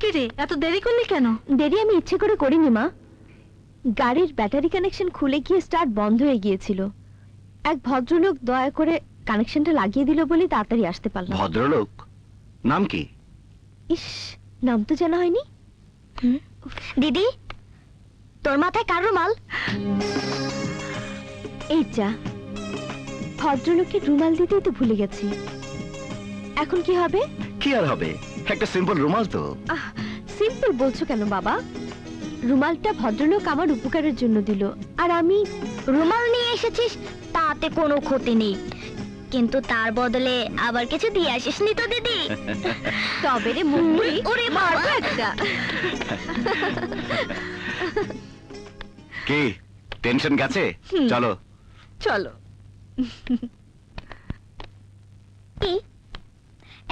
কি রে, এত দেরি করলি কেন? দেরি আমি ইচ্ছে করে করিনি মা। গাড়ির ব্যাটারি কানেকশন খুলে গিয়ে স্টার্ট বন্ধ হয়ে গিয়েছিল। এক ভদ্রলোক দয়া করে কানেকশনটা লাগিয়ে দিল বলে তাড়াতাড়ি আসতে পারলাম। ভদ্রলোক নাম কি? ইস, নাম তো জানা হয়নি। দিদি, তোর মাথায় কার রুমাল? এই যা, ভদ্রলোকের রুমাল দিতেই তো ভুলে গেছি। এখন কি হবে? কি আর হবে, একটা সিম্পল রুমাল তো। সিম্পল বলছো কেন বাবা? রুমালটা ভদ্রলোক আমার উপকারের জন্য দিল, আর আমি। রুমাল নিয়ে এসেছিস তাতে কোনো ক্ষতি নেই, কিন্তু তার বদলে আবার কিছু দিয়ে আসিসনি তো দিদি? তবে রে মুন্নি, ওরে মারবো একটা। কি টেনশন গেছে? চলো চলো।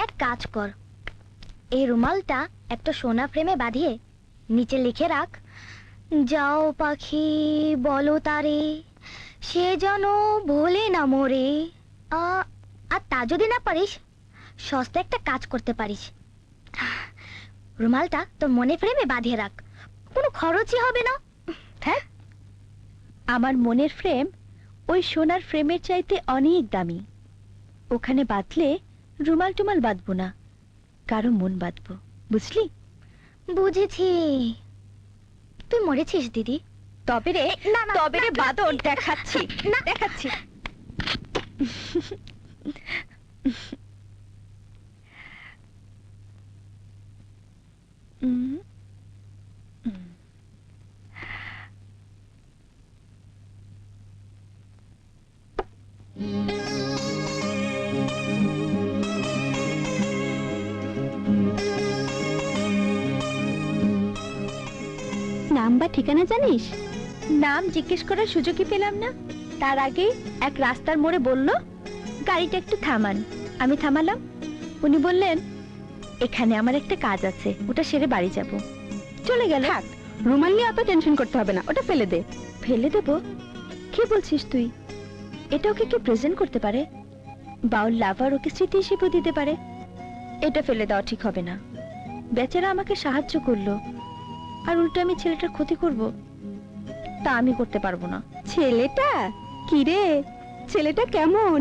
এক কাজ কর, এই রুমালটা একটা সোনা ফ্রেমে বাঁধিয়ে নিচে লিখে রাখ, যাও পাখি বলো তারে সে যেন ভোলে না মোরে। আর তা যদি না পারিস, সস্তা একটা কাজ করতে পারিস, রুমালটা তোর মনে ফ্রেমে বাঁধিয়ে রাখ, কোনো খরচই হবে না। হ্যাঁ, আমার মনের ফ্রেম ওই সোনার ফ্রেমের চাইতে অনেক দামি। ওখানে বাঁধলে রুমাল টুমাল বাঁধবো না, কারো মন বাঁধবো, বুঝলি? বুঝেছি। তুই মরেছিস দিদি? তবে রে, না, না, তবে রে না, বাদর, না, দেখাচ্ছি, না, দেখাচ্ছি। নাম বা ঠিকানা জানিস? নাম জিজ্ঞেস করার সুযোগই পেলাম না। তার আগে এক রাস্তার মোড়ে বলল, গাড়িটা একটু থামান। আমি থামালাম। উনি বললেন, এখানে আমার একটা কাজ আছে, ওটা সেরে বাড়ি যাব। চলে গেল। থাক, রুমাল নিয়ে অত টেনশন করতে হবে না, ওটা ফেলে দে। ফেলে দেব? কি বলছিস তুই? এটা ওকে কি প্রেজেন্ট করতে পারে? বাউল লাভার ওকে স্মৃতি হিসেবে দিতে পারে। এটা ফেলে দেওয়া ঠিক হবে না। বেচারা আমাকে সাহায্য করলো, আর উল্টো আমি ছেলেটার ক্ষতি করব? তা আমি করতে পারবো না। ছেলেটা কি রে? ছেলেটা কেমন?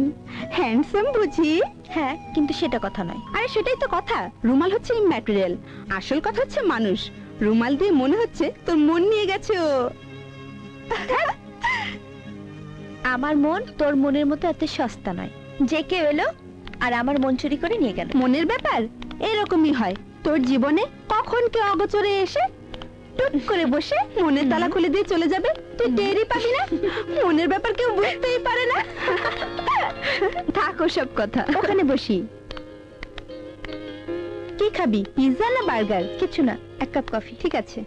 হ্যান্ডসাম বুঝি? হ্যাঁ, কিন্তু সেটা কথা নয়। আরে সেটাই তো কথা, রুমাল হচ্ছে ইম্যাটেরিয়াল, আসল কথা হচ্ছে মানুষ। রুমাল দিয়ে মনে হচ্ছে তোর মন নিয়ে গেছে ও। আমার মন তোর মনের মতো এত সস্তা নয়। যে কেউ এলো আর আমার মন চুরি করে নিয়ে গেল। মনের ব্যাপার এরকমই হয়, তোর জীবনে কখন কেউ অগোচরে এসে টুক করে বসে মনের তালা খুলে দিয়ে চলে যাবে, তুই টেরই পাবি না। মনের ব্যাপার কেউ বুঝতেই পারে না। থাক ওসব কথা, ওখানে বসি। কি খাবি, পিৎজা না বার্গার? কিছু না, এক কাপ কফি। ঠিক আছে।